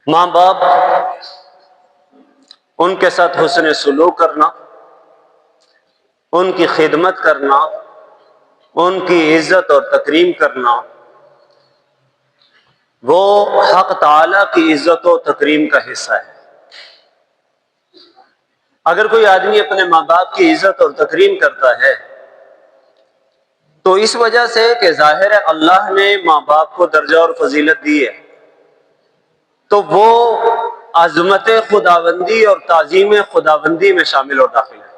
ماں باپ، ان کے ساتھ حسن سلوک کرنا، ان کی خدمت کرنا، ان کی عزت اور تکریم کرنا، وہ حق تعالی کی عزت و تکریم کا حصہ ہے۔ اگر کوئی آدمی اپنے ماں باپ کی عزت اور تکریم کرتا ہے تو اس وجہ سے کہ ظاہر ہے اللہ نے ماں باپ کو درجہ اور فضیلت دی ہے، تو وہ عظمت خداوندی اور تعظیم خداوندی میں شامل اور داخل ہے۔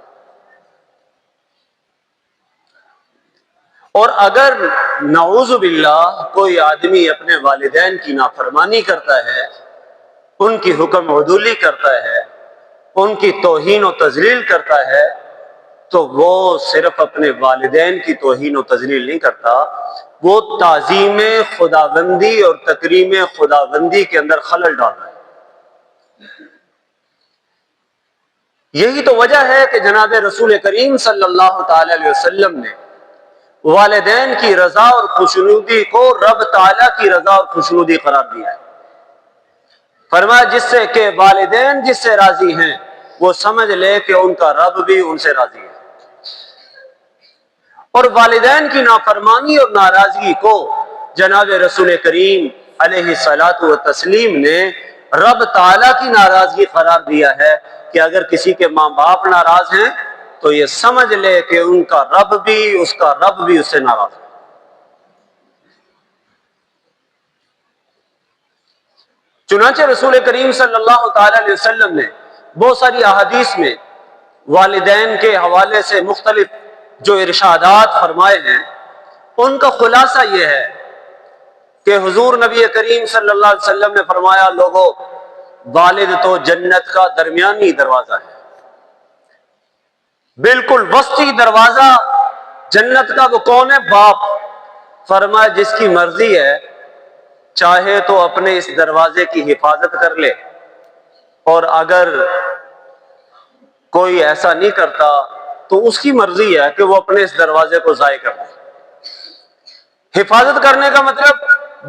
اور اگر نعوذ باللہ کوئی آدمی اپنے والدین کی نافرمانی کرتا ہے، ان کی حکم عدولی کرتا ہے، ان کی توہین و تذلیل کرتا ہے، تو وہ صرف اپنے والدین کی توہین و تذلیل نہیں کرتا، وہ تعظیم خداوندی اور تکریم خداوندی کے اندر خلل ڈال رہا ہے۔ یہی تو وجہ ہے کہ جناب رسول کریم صلی اللہ تعالی علیہ وسلم نے والدین کی رضا اور خوشنودی کو رب تعالیٰ کی رضا اور خوشنودی قرار دیا ہے۔ فرمایا جس سے کہ والدین جس سے راضی ہیں وہ سمجھ لے کہ ان کا رب بھی ان سے راضی ہے۔ اور والدین کی نافرمانی اور ناراضگی کو جناب رسول کریم علیہ الصلاۃ والتسلیم نے رب تعالیٰ کی ناراضگی قرار دیا ہے کہ اگر کسی کے ماں باپ ناراض ہیں تو یہ سمجھ لے کہ ان کا رب بھی اس سے ناراض ہے۔ چنانچہ رسول کریم صلی اللہ تعالی علیہ وسلم نے بہت ساری احادیث میں والدین کے حوالے سے مختلف جو ارشادات فرمائے ہیں، ان کا خلاصہ یہ ہے کہ حضور نبی کریم صلی اللہ علیہ وسلم نے فرمایا، لوگوں، والد تو جنت کا درمیانی دروازہ ہے، بالکل وسطی دروازہ جنت کا وہ کون ہے؟ باپ۔ فرمایا جس کی مرضی ہے چاہے تو اپنے اس دروازے کی حفاظت کر لے، اور اگر کوئی ایسا نہیں کرتا تو اس کی مرضی ہے کہ وہ اپنے اس دروازے کو ضائع کر دے۔ حفاظت کرنے کا مطلب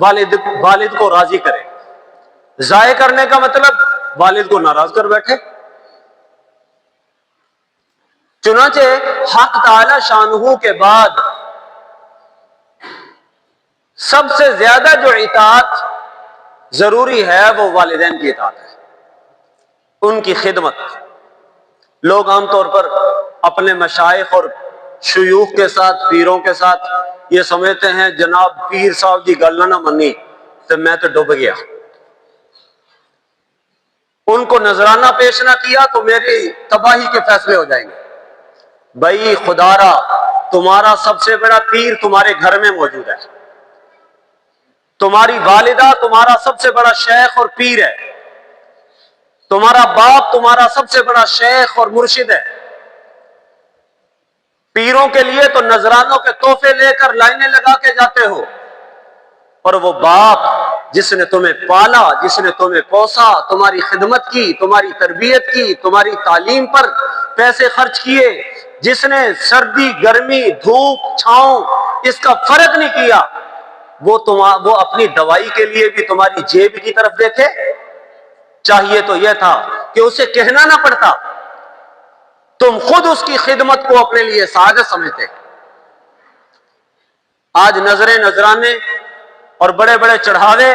والد کو راضی کرے، ضائع کرنے کا مطلب والد کو ناراض کر بیٹھے۔ چنانچہ حق تعالی شانہ کے بعد سب سے زیادہ جو اطاعت ضروری ہے وہ والدین کی اطاعت ہے، ان کی خدمت۔ لوگ عام طور پر اپنے مشائخ اور شیوخ کے ساتھ، پیروں کے ساتھ یہ سمجھتے ہیں جناب پیر صاحب دی گل نہ منی تو میں تو ڈوب گیا، ان کو نذرانہ پیش نہ کیا تو میری تباہی کے فیصلے ہو جائیں گے۔ بھائی خدا را، تمہارا سب سے بڑا پیر تمہارے گھر میں موجود ہے، تمہاری والدہ تمہارا سب سے بڑا شیخ اور پیر ہے، تمہارا باپ تمہارا سب سے بڑا شیخ اور مرشد ہے۔ پیروں کے لیے تو نذرانوں کے تحفے لے کر لائنیں لگا کے جاتے ہو، اور وہ باپ جس نے تمہیں پالا، جس نے تمہیں پوسا، تمہاری خدمت کی، تمہاری تربیت کی، تمہاری تعلیم پر پیسے خرچ کیے، جس نے سردی گرمی دھوپ چھاؤں اس کا فرق نہیں کیا، وہ اپنی دوائی کے لیے بھی تمہاری جیب کی طرف دیکھے؟ چاہیے تو یہ تھا کہ اسے کہنا نہ پڑتا، تم خود اس کی خدمت کو اپنے لیے سعادت سمجھتے۔ آج نظریں نذرانے اور بڑے بڑے چڑھاوے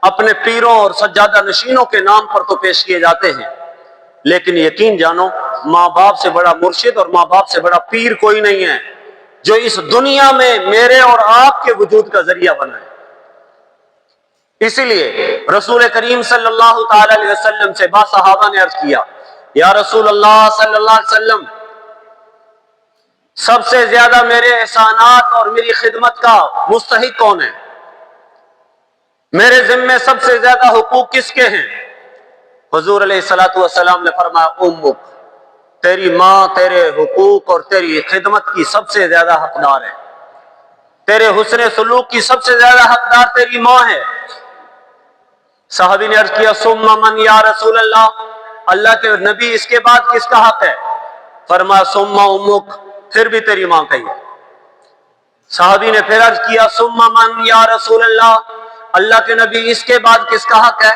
اپنے پیروں اور سجادہ نشینوں کے نام پر تو پیش کیے جاتے ہیں، لیکن یقین جانو ماں باپ سے بڑا مرشد اور ماں باپ سے بڑا پیر کوئی نہیں ہے جو اس دنیا میں میرے اور آپ کے وجود کا ذریعہ بنا ہے۔ اسی لیے رسول کریم صلی اللہ تعالی علیہ وسلم سے بعض صحابہ نے عرض کیا، یا رسول اللہ صلی اللہ علیہ وسلم، سب سے زیادہ میرے احسانات اور میری خدمت کا مستحق کون ہے؟ میرے ذمے سب سے زیادہ حقوق کس کے ہیں؟ حضور علیہ الصلوۃ والسلام نے فرمایا، امک، تیری ماں تیرے حقوق اور تیری خدمت کی سب سے زیادہ حقدار ہے، تیرے حسن سلوک کی سب سے زیادہ حقدار تیری ماں ہے۔ صحابی نے عرض کیا، ثم من یا رسول اللہ، اللہ کے نبی اس کے بعد کس کا حق ہے؟ فرمایا ثم امک، پھر بھی تیری ماں کا ہی ہے۔ صحابی نے پھر عرض کیا، ثم من یا رسول اللہ، اللہ کے نبی اس کے بعد کس کا حق ہے؟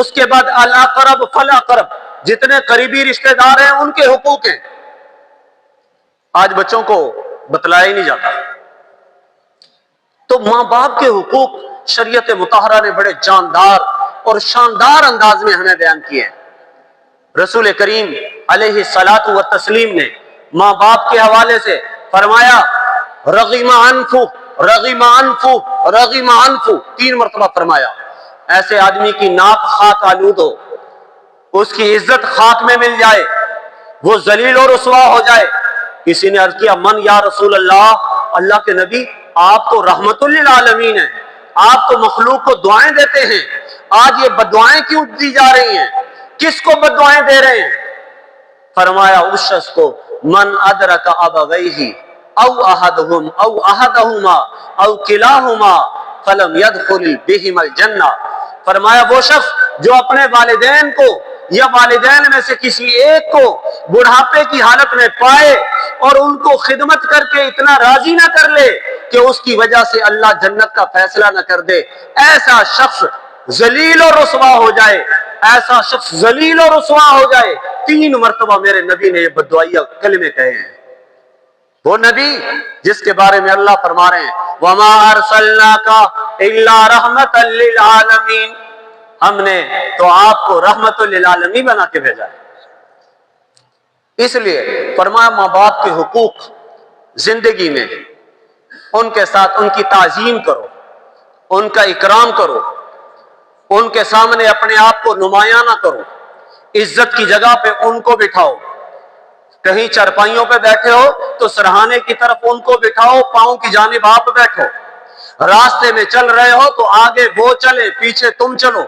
اس کے بعد الاقرب فالاقرب، جتنے قریبی رشتہ دار ہیں ان کے حقوق ہیں. آج بچوں کو بتلایا ہی نہیں جاتا. تو ماں باپ کے حقوق شریعت مطہرہ نے بڑے جاندار اور شاندار انداز میں ہمیں بیان کیے ہیں. رسول کریم علیہ الصلاۃ والتسلیم نے ماں باپ کے حوالے سے فرمایا رغم انفو رغم انفو رغم انفو، 3 مرتبہ فرمایا. ایسے آدمی کی ناک خاک آلود ہو، اس کی عزت خاک میں مل جائے، وہ ذلیل و رسوا ہو جائے. کسی نے عرض کیا من یا رسول اللہ، اللہ کے نبی آپ تو رحمت للعالمین ہیں، آپ تو مخلوق کو دعائیں دیتے ہیں، آج یہ بددعائیں کیوں دی جا رہی ہیں؟ کس کو بددعائیں دے رہے ہیں؟ فرمایا اس شخص کو من ادرک ابویہ او احدہما او کلاہما فلم يدخل بہما الجنہ. فرمایا وہ شخص جو اپنے والدین کو یا والدین میں سے کسی ایک کو بڑھاپے کی حالت میں پائے اور ان کو خدمت کر کے اتنا راضی نہ کر لے کہ اس کی وجہ سے اللہ جنت کا فیصلہ نہ کر دے، ایسا شخص ذلیل و رسوا ہو جائے، ایسا شخص ذلیل و رسوا ہو جائے. 3 مرتبہ میرے نبی نے یہ بددعائیہ کلمے کہے ہیں. وہ نبی جس کے بارے میں اللہ فرما رہے ہیں وَمَا أَرْسَلْنَاكَ إِلَّا رَحْمَةً لِّلْعَالَمِينَ، ہم نے تو آپ کو رحمت للعالمین بنا کے بھیجا ہے. اس لیے فرمایا ماں باپ کے حقوق زندگی میں ان کے ساتھ ان کی تعظیم کرو، ان کا اکرام کرو، ان کے سامنے اپنے آپ کو نمایاں نہ کرو، عزت کی جگہ پہ ان کو بٹھاؤ. کہیں چارپائیوں پہ بیٹھے ہو تو سرہانے کی طرف ان کو بٹھاؤ، پاؤں کی جانب آپ بیٹھو. راستے میں چل رہے ہو تو آگے وہ چلے، پیچھے تم چلو.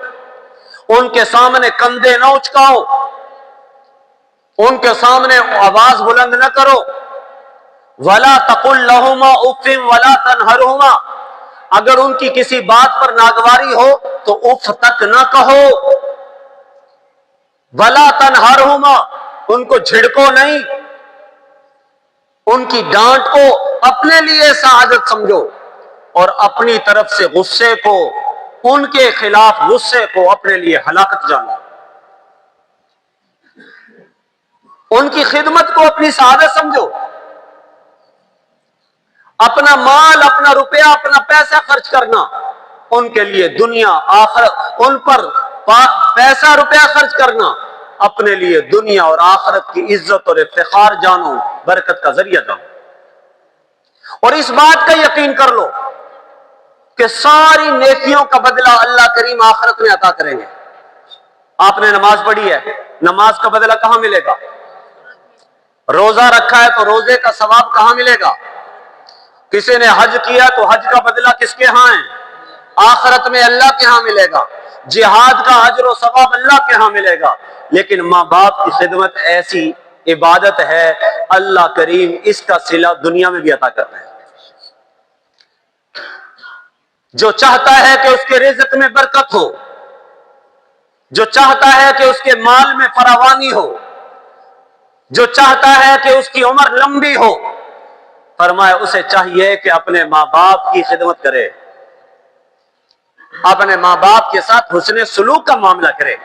ان کے سامنے کندھے نہ اچکاؤ، ان کے سامنے آواز بلند نہ کرو. وَلَا تَقُلْ لَهُمَا اُفٍّ وَلَا تَنْهَرْهُمَا، اگر ان کی کسی بات پر ناگواری ہو تو اف تک نہ کہو. وَلَا تَنْهَرْهُمَا، ان کو جھڑکو نہیں، ان کی ڈانٹ کو اپنے لیے سعادت سمجھو اور اپنی طرف سے غصے کو، ان کے خلاف غصے کو اپنے لیے ہلاکت جانو. ان کی خدمت کو اپنی سعادت سمجھو. اپنا مال، اپنا روپیہ، اپنا پیسہ خرچ کرنا ان کے لیے دنیا آخرت، ان پر پیسہ روپیہ خرچ کرنا اپنے لیے دنیا اور آخرت کی عزت اور افتخار جانو، برکت کا ذریعہ جانو. اور اس بات کا یقین کر لو کہ ساری نیکیوں کا بدلہ اللہ کریم آخرت میں عطا کریں گے. آپ نے نماز پڑھی ہے، نماز کا بدلہ کہاں ملے گا؟ روزہ رکھا ہے تو روزے کا ثواب کہاں ملے گا؟ کسی نے حج کیا تو حج کا بدلہ کس کے ہاں ہے؟ آخرت میں اللہ کے ہاں ملے گا. جہاد کا اجر و ثواب اللہ کے ہاں ملے گا. لیکن ماں باپ کی خدمت ایسی عبادت ہے اللہ کریم اس کا صلہ دنیا میں بھی عطا کرتا ہے. جو چاہتا ہے کہ اس کے رزق میں برکت ہو، جو چاہتا ہے کہ اس کے مال میں فراوانی ہو، جو چاہتا ہے کہ اس کی عمر لمبی ہو، فرمایا اسے چاہیے کہ اپنے ماں باپ کی خدمت کرے، اپنے ماں باپ کے ساتھ حسن سلوک کا معاملہ کرے،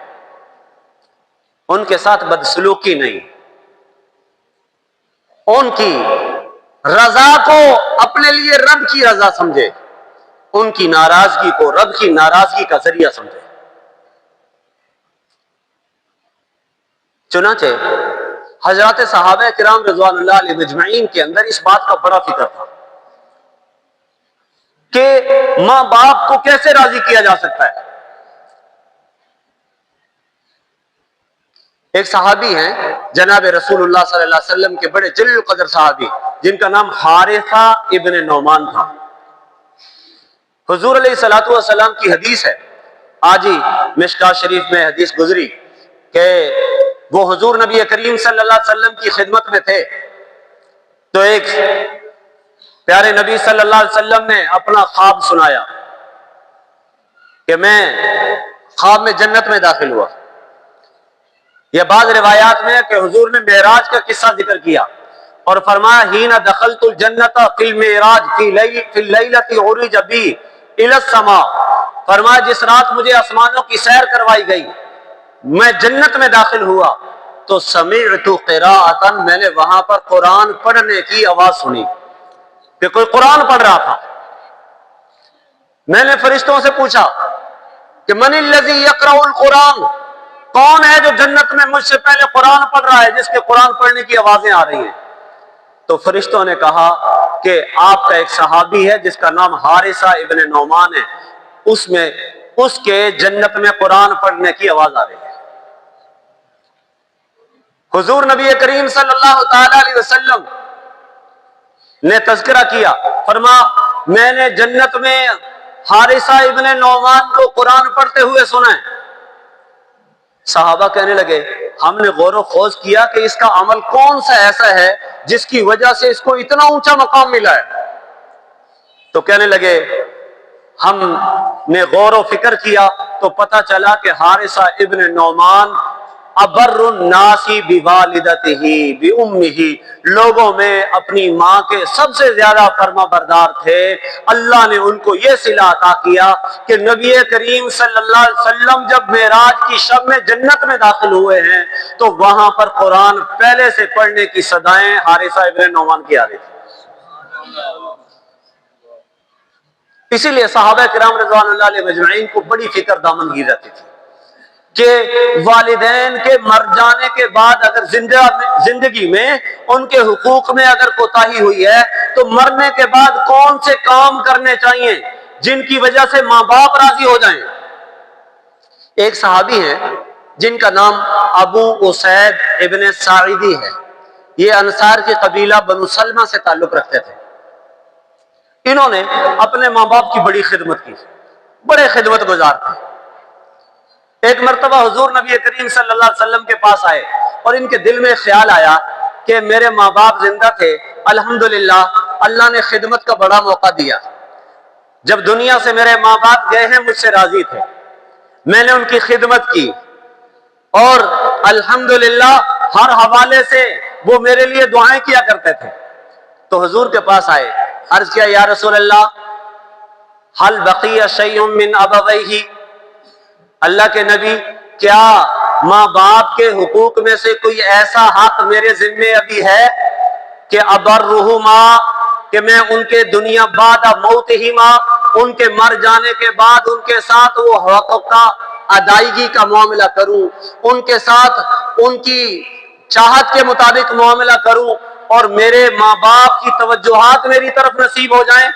ان کے ساتھ بدسلوکی نہیں. ان کی رضا کو اپنے لیے رب کی رضا سمجھے، ان کی ناراضگی کو رب کی ناراضگی کا ذریعہ سمجھے. چنانچہ حضرات صحابہ کرام رضوان اللہ علیہ مجمعین کے اندر اس بات کا بڑا فکر تھا کہ ماں باپ کو کیسے راضی کیا جا سکتا ہے. ایک صحابی ہیں جناب رسول اللہ صلی اللہ علیہ وسلم کے بڑے جلیل القدر صحابی جن کا نام حارثہ ابن نعمان تھا. حضور علیہ الصلوۃ والسلام کی حدیث ہے، آج ہی مشکات شریف میں حدیث گزری کہ وہ حضور نبی کریم صلی اللہ علیہ وسلم کی خدمت میں تھے تو ایک پیارے نبی صلی اللہ علیہ وسلم نے اپنا خواب سنایا کہ میں خواب میں جنت میں داخل ہوا. یہ بعض روایات میں ہے کہ حضور نے معراج کا قصہ ذکر کیا اور فرمایا ہین دخلت الجنت فی المعراج فی اللیلۃ عرج بی الی السماء. فرمایا جس رات مجھے آسمانوں کی سیر کروائی گئی، میں جنت میں داخل ہوا تو سمعت قراءۃ، میں نے وہاں پر قرآن پڑھنے کی آواز سنی کہ کوئی قرآن پڑھ رہا تھا۔ میں نے فرشتوں سے پوچھا کہ من الذی یقرأ القرآن، کون ہے جو جنت میں مجھ سے پہلے قرآن پڑھ رہا ہے، جس کے قرآن پڑھنے کی آوازیں آ رہی ہیں؟ تو فرشتوں نے کہا کہ آپ کا ایک صحابی ہے جس کا نام حارثہ ابن نعمان ہے، اس کے جنت میں قرآن پڑھنے کی آواز آ رہی ہے۔ حضور نبی کریم صلی اللہ تعالی علیہ وسلم نے تذکرہ کیا، فرما میں نے جنت میں حارثہ ابن نعمان کو قرآن پڑھتے ہوئے سنا ہے۔ صحابہ کہنے لگے ہم نے غور و خوض کیا کہ اس کا عمل کون سا ایسا ہے جس کی وجہ سے اس کو اتنا اونچا مقام ملا ہے۔ تو کہنے لگے ہم نے غور و فکر کیا تو پتہ چلا کہ حارثہ ابن نعمان ابر الناس بوالدتہ بامہ، لوگوں میں اپنی ماں کے سب سے زیادہ فرما بردار تھے۔ اللہ نے ان کو یہ صلہ عطا کیا کہ نبی کریم صلی اللہ علیہ وسلم جب معراج کی شب میں جنت میں داخل ہوئے ہیں تو وہاں پر قرآن پہلے سے پڑھنے کی صدائیں حارثہ ابن نعمان کی آ رہی تھی۔ اسی لیے صحابہ کرام رضوان اللہ علیہ مجمعین کو بڑی فکر دامنگی رہتی تھی کہ والدین کے مر جانے کے بعد اگر زندگی میں ان کے حقوق میں اگر کوتاہی ہوئی ہے تو مرنے کے بعد کون سے کام کرنے چاہیے جن کی وجہ سے ماں باپ راضی ہو جائیں۔ ایک صحابی ہیں جن کا نام ابو اسید ابن ساعدی ہے، یہ انصار کے قبیلہ بنو سلمہ سے تعلق رکھتے تھے۔ انہوں نے اپنے ماں باپ کی بڑی خدمت کی، بڑے خدمت گزار تھے۔ ایک مرتبہ حضور نبی کریم صلی اللہ علیہ وسلم کے پاس آئے اور ان کے دل میں خیال آیا کہ میرے ماں باپ زندہ تھے، الحمدللہ اللہ نے خدمت کا بڑا موقع دیا، جب دنیا سے میرے ماں باپ گئے ہیں مجھ سے راضی تھے، میں نے ان کی خدمت کی اور الحمدللہ ہر حوالے سے وہ میرے لیے دعائیں کیا کرتے تھے۔ تو حضور کے پاس آئے، عرض کیا یا رسول اللہ حل بقی شیء من ابویہ، اللہ کے نبی کیا ماں باپ کے حقوق میں سے کوئی ایسا حق میرے ذمے ابھی ہے کہ ابرہما، کہ میں ان کے دنیا بعد موتہما، ان کے مر جانے کے بعد ان کے ساتھ وہ حقوق کا ادائیگی کا معاملہ کروں، ان کے ساتھ ان کی چاہت کے مطابق معاملہ کروں اور میرے ماں باپ کی توجہات میری طرف نصیب ہو جائیں؟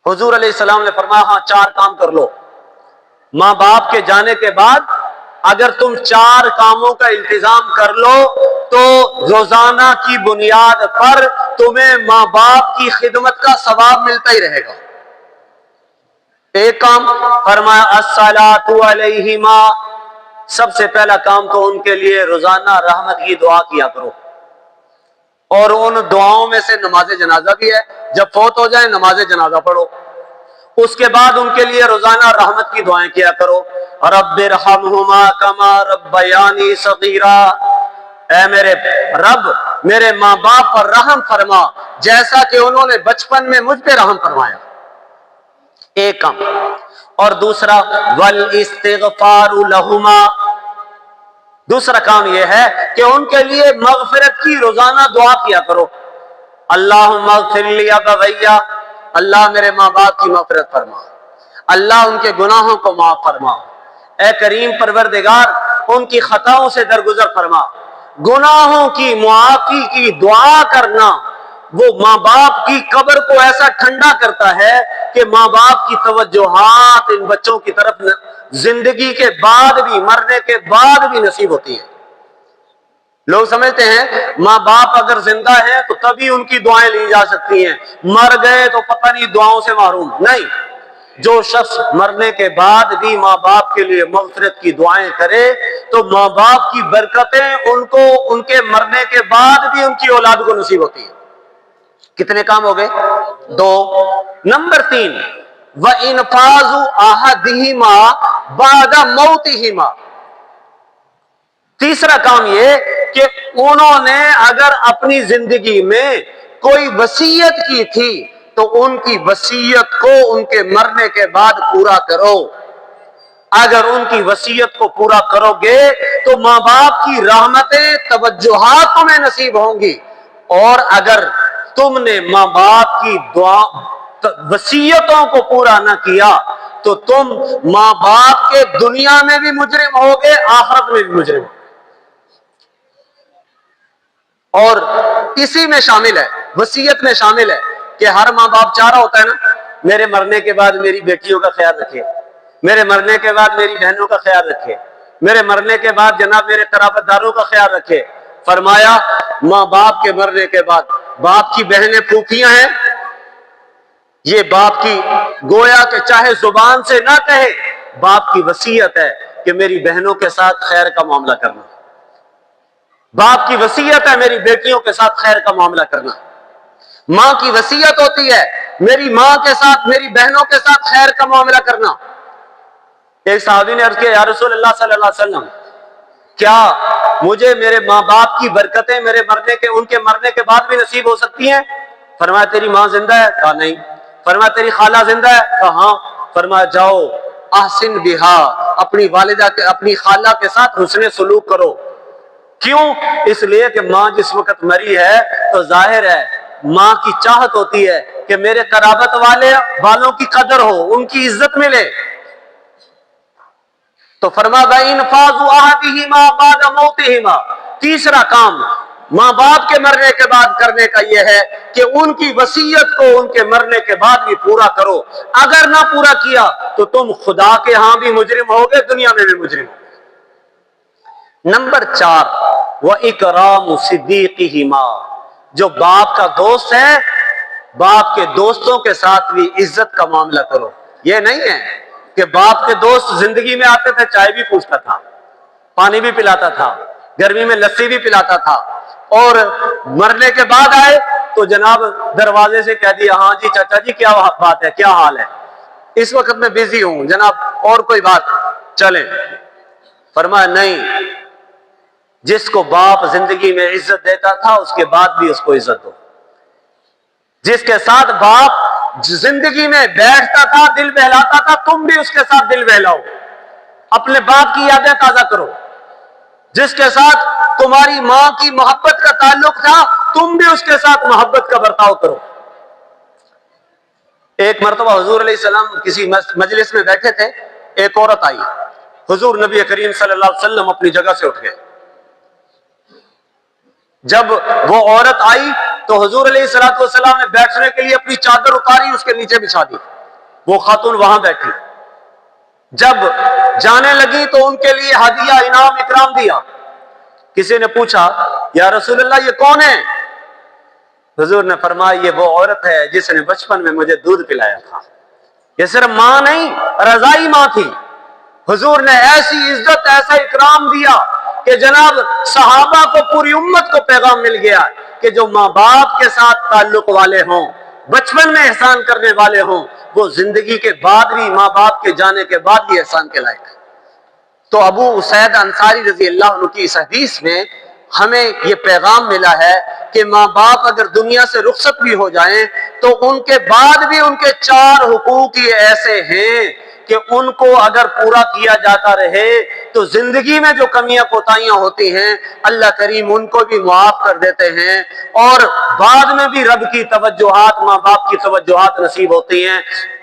حضور علیہ السلام نے فرمایا ہاں 4 کام کر لو۔ ماں باپ کے جانے کے بعد اگر تم 4 کاموں کا التزام کر لو تو روزانہ کی بنیاد پر تمہیں ماں باپ کی خدمت کا ثواب ملتا ہی رہے گا۔ ایک کام فرمایا الصلاۃ علیہما، سب سے پہلا کام تو ان کے لیے روزانہ رحمت کی دعا کیا کرو، اور ان دعاؤں میں سے نماز جنازہ بھی ہے، جب فوت ہو جائے نماز جنازہ پڑھو۔ اس کے بعد ان کے لیے روزانہ رحمت کی دعائیں کیا کرو، رب ارحمہما کما ربیانی صغیرا، اے میرے رب میرے ماں باپ پر رحم فرما جیسا کہ انہوں نے بچپن میں مجھ پہ رحم فرمایا۔ ایک کام۔ اور دوسرا والاستغفار لہما، دوسرا کام یہ ہے کہ ان کے لیے مغفرت کی روزانہ دعا کیا کرو، اللہم اغفر لی ابویہ، اللہ میرے ماں باپ کی مغفرت فرما، اللہ ان کے گناہوں کو معاف فرما، اے کریم پروردگار ان کی خطاؤں سے درگزر فرما۔ گناہوں کی معافی کی دعا کرنا وہ ماں باپ کی قبر کو ایسا ٹھنڈا کرتا ہے کہ ماں باپ کی توجہات ان بچوں کی طرف زندگی کے بعد بھی، مرنے کے بعد بھی نصیب ہوتی ہے۔ لوگ سمجھتے ہیں ماں باپ اگر زندہ ہیں تو تبھی ان کی دعائیں لی جا سکتی ہیں، مر گئے تو پتہ نہیں دعاؤں سے محروم۔ نہیں، جو شخص مرنے کے بعد بھی ماں باپ کے لیے مغفرت کی دعائیں کرے تو ماں باپ کی برکتیں ان کو ان کے مرنے کے بعد بھی ان کی اولاد کو نصیب ہوتی ہیں۔ کتنے کام ہو گئے؟ 2۔ نمبر 3 وَإِنْفَاذُ أَحَدِهِمَا بَعْدَ مَوْتِهِمَا، تیسرا کام یہ کہ انہوں نے اگر اپنی زندگی میں کوئی وصیت کی تھی تو ان کی وصیت کو ان کے مرنے کے بعد پورا کرو. اگر ان کی وصیت کو پورا کرو گے تو ماں باپ کی رحمتیں توجہات تمہیں نصیب ہوں گی. اور اگر تم نے ماں باپ کی دعا وصیتوں کو پورا نہ کیا تو تم ماں باپ کے دنیا میں بھی مجرم ہوگے، آخرت میں بھی مجرم. اور اسی میں شامل ہے، وصیت میں شامل ہے کہ ہر ماں باپ چاہ رہا ہوتا ہے نا میرے مرنے کے بعد میری بیٹیوں کا خیال رکھے، میرے مرنے کے بعد میری بہنوں کا خیال رکھے، میرے مرنے کے بعد جناب میرے قرابت داروں کا خیال رکھے. فرمایا ماں باپ کے مرنے کے بعد باپ کی بہنیں پھوپھیاں ہیں، یہ باپ کی گویا کہ چاہے زبان سے نہ کہے، باپ کی وصیت ہے کہ میری بہنوں کے ساتھ خیر کا معاملہ کرنا، باپ کی وصیت ہے میری بیٹیوں کے ساتھ خیر کا معاملہ کرنا. ماں کی وصیت ہوتی ہے میری ماں کے ساتھ میری بہنوں کے ساتھ خیر کا معاملہ کرنا. ایک صحابی نے عرض کیا یا رسول اللہ صلی اللہ علیہ وسلم کیا مجھے میرے ماں باپ کی برکتیں میرے ان کے مرنے کے بعد بھی نصیب ہو سکتی ہیں؟ فرمایا تیری ماں زندہ ہے؟ کہا نہیں. فرمایا تیری خالہ زندہ ہے؟ کہا ہاں. فرمایا جاؤ احسن بہا، اپنی والدہ کے اپنی خالہ کے ساتھ حسن سلوک کرو. کیوں؟ اس لیے کہ ماں جس وقت مری ہے تو ظاہر ہے ماں کی چاہت ہوتی ہے کہ میرے قرابت والوں کی قدر ہو، ان کی عزت ملے. تو فرما بَإِنْفَاذُ أَحَدِهِمَا بَعْدَ مَوْتِهِمَا، تیسرا کام ماں باپ کے مرنے کے بعد کرنے کا یہ ہے کہ ان کی وصیت کو ان کے مرنے کے بعد بھی پورا کرو. اگر نہ پورا کیا تو تم خدا کے ہاں بھی مجرم ہوگے، دنیا میں بھی مجرم ہوگے. نمبر 4 وَإِكْرَامُ صِدِّيقِهِمَا، جو باپ کا دوست ہے باپ کے دوستوں کے ساتھ بھی عزت کا معاملہ کرو. یہ نہیں ہے کہ باپ کے دوست زندگی میں آتے تھے چائے بھی پوچھتا تھا، پانی بھی پلاتا تھا، گرمی میں لسی بھی پلاتا تھا، اور مرنے کے بعد آئے تو جناب دروازے سے کہہ دیا ہاں جی چچا جی کیا بات ہے، کیا حال ہے، اس وقت میں بیزی ہوں جناب اور کوئی بات چلیں. فرمایا نہیں، جس کو باپ زندگی میں عزت دیتا تھا اس کے بعد بھی اس کو عزت دو. جس کے ساتھ باپ زندگی میں بیٹھتا تھا دل بہلاتا تھا تم بھی اس کے ساتھ دل بہلاؤ، اپنے باپ کی یادیں تازہ کرو. جس کے ساتھ تمہاری ماں کی محبت کا تعلق تھا تم بھی اس کے ساتھ محبت کا برتاؤ کرو. ایک مرتبہ حضور علیہ السلام کسی مجلس میں بیٹھے تھے، ایک عورت آئی، حضور نبی کریم صلی اللہ علیہ وسلم اپنی جگہ سے اٹھ گئے. جب وہ عورت آئی تو حضور علیہ السلام نے بیٹھنے کے لیے اپنی چادر اتاری، اس کے نیچے بچھا دی. وہ خاتون وہاں بیٹھی. جب جانے لگی تو ان کے لیے ہدیہ انعام اکرام دیا. کسی نے پوچھا یا رسول اللہ یہ کون ہے؟ حضور نے فرمایا یہ وہ عورت ہے جس نے بچپن میں مجھے دودھ پلایا تھا. یہ صرف ماں نہیں، رضائی ماں تھی. حضور نے ایسی عزت ایسا اکرام دیا کہ جناب صحابہ کو پوری امت کو پیغام مل گیا کہ جو ماں باپ کے ساتھ تعلق والے ہوں، بچپن میں احسان کرنے والے ہوں، وہ زندگی کے بعد بھی ماں باپ کے جانے کے بعد بھی احسان کے لائق ہے. تو ابو اسید انصاری رضی اللہ عنہ کی اس حدیث میں ہمیں یہ پیغام ملا ہے کہ ماں باپ اگر دنیا سے رخصت بھی ہو جائیں تو ان کے بعد بھی ان کے 4 حقوق ہی ایسے ہیں کہ ان کو اگر پورا کیا جاتا رہے تو زندگی میں جو کمیاں کوتاہیاں ہوتی ہیں اللہ کریم ان کو بھی معاف کر دیتے ہیں، اور بعد میں بھی رب کی توجہات ماں باپ کی توجہات نصیب ہوتی ہیں.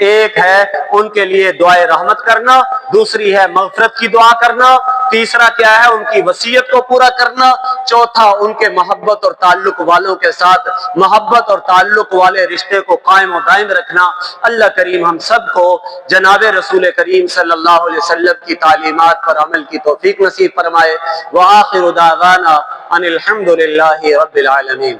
ایک ہے ان کے لیے دعائے رحمت کرنا، دوسری ہے مغفرت کی دعا کرنا، تیسرا کیا ہے ان کی وصیت کو پورا کرنا، چوتھا ان کے محبت اور تعلق والوں کے ساتھ محبت اور تعلق والے رشتے کو قائم و دائم رکھنا. اللہ کریم ہم سب کو جناب رسول کریم صلی اللہ علیہ وسلم کی تعلیمات پر عمل کی توفیق نصیب فرمائے. وآخر دعوانا ان الحمد للہ رب العالمین.